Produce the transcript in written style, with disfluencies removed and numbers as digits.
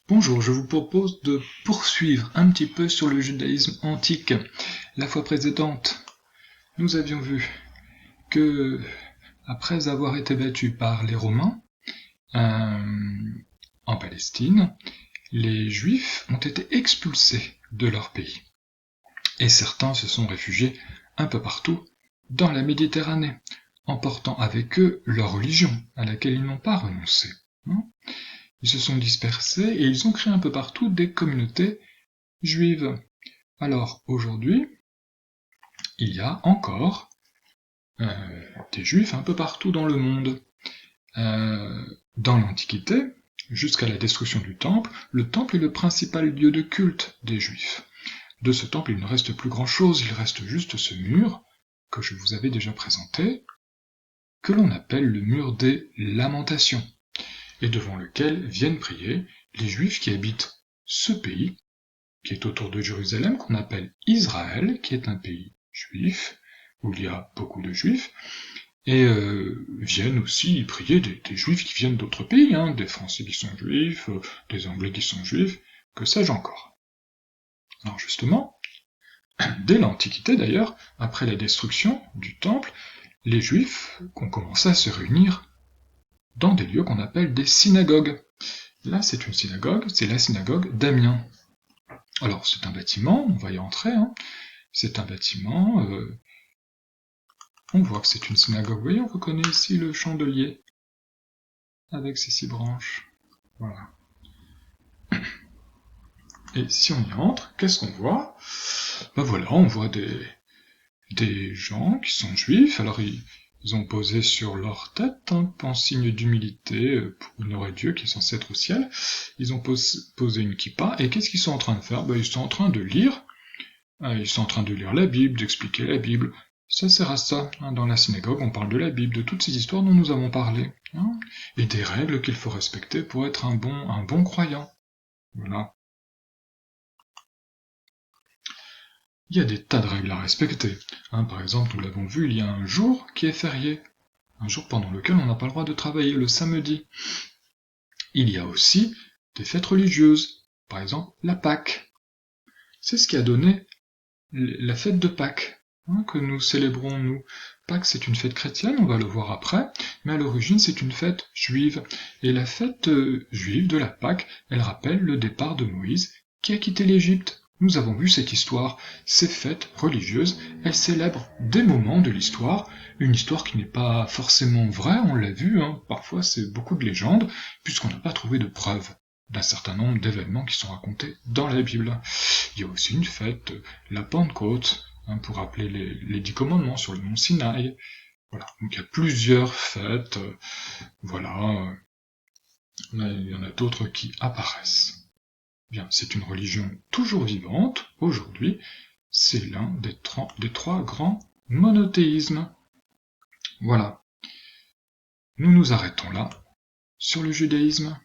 Bonjour, je vous propose de poursuivre un petit peu sur le judaïsme antique. La fois précédente, nous avions vu que, après avoir été battus par les Romains en Palestine, les Juifs ont été expulsés de leur pays. Et certains se sont réfugiés un peu partout dans la Méditerranée, emportant avec eux leur religion, à laquelle ils n'ont pas renoncé. Ils se sont dispersés et ils ont créé un peu partout des communautés juives. Alors aujourd'hui, il y a encore des juifs un peu partout dans le monde. Dans l'Antiquité, jusqu'à la destruction du temple, le temple est le principal lieu de culte des juifs. De ce temple, il ne reste plus grand-chose, il reste juste ce mur, que je vous avais déjà présenté, que l'on appelle le mur des lamentations, et devant lequel viennent prier les juifs qui habitent ce pays, qui est autour de Jérusalem, qu'on appelle Israël, qui est un pays juif, où il y a beaucoup de juifs, et viennent aussi y prier des juifs qui viennent d'autres pays, des Français qui sont juifs, des Anglais qui sont juifs, que sais-je encore. Alors justement, dès l'Antiquité d'ailleurs, après la destruction du temple, les juifs ont commencé à se réunir dans des lieux qu'on appelle des synagogues. Là, c'est une synagogue, c'est la synagogue d'Amiens. Alors, c'est un bâtiment, on va y entrer, c'est un bâtiment, on voit que c'est une synagogue. Vous voyez, on reconnaît ici le chandelier, avec ses 6 branches. Voilà. Et si on y entre, qu'est-ce qu'on voit? Ben voilà, on voit des gens qui sont juifs, alors ils ont posé sur leur tête, en signe d'humilité pour honorer Dieu qui est censé être au ciel. Ils ont posé une kippa, et qu'est-ce qu'ils sont en train de faire? Ben, ils sont en train de lire. Ils sont en train de lire la Bible, d'expliquer la Bible. Ça sert à ça. Dans la synagogue, on parle de la Bible, de toutes ces histoires dont nous avons parlé, et des règles qu'il faut respecter pour être un bon croyant. Voilà. Il y a des tas de règles à respecter. Par exemple, nous l'avons vu, il y a un jour qui est férié, un jour pendant lequel on n'a pas le droit de travailler, le samedi. Il y a aussi des fêtes religieuses, par exemple la Pâque. C'est ce qui a donné la fête de Pâques, que nous célébrons, nous. Pâques, c'est une fête chrétienne, on va le voir après, mais à l'origine, c'est une fête juive. Et la fête juive de la Pâque, elle rappelle le départ de Moïse, qui a quitté l'Égypte. Nous avons vu cette histoire. Ces fêtes religieuses, elles célèbrent des moments de l'histoire, une histoire qui n'est pas forcément vraie, on l'a vu, parfois c'est beaucoup de légendes, puisqu'on n'a pas trouvé de preuves d'un certain nombre d'événements qui sont racontés dans la Bible. Il y a aussi une fête, la Pentecôte, pour rappeler les 10 commandements sur le mont Sinaï. Voilà, donc il y a plusieurs fêtes, voilà, il y en a d'autres qui apparaissent. Bien, c'est une religion toujours vivante, aujourd'hui, c'est l'un des 3 grands monothéismes. Voilà. Nous nous arrêtons là, sur le judaïsme.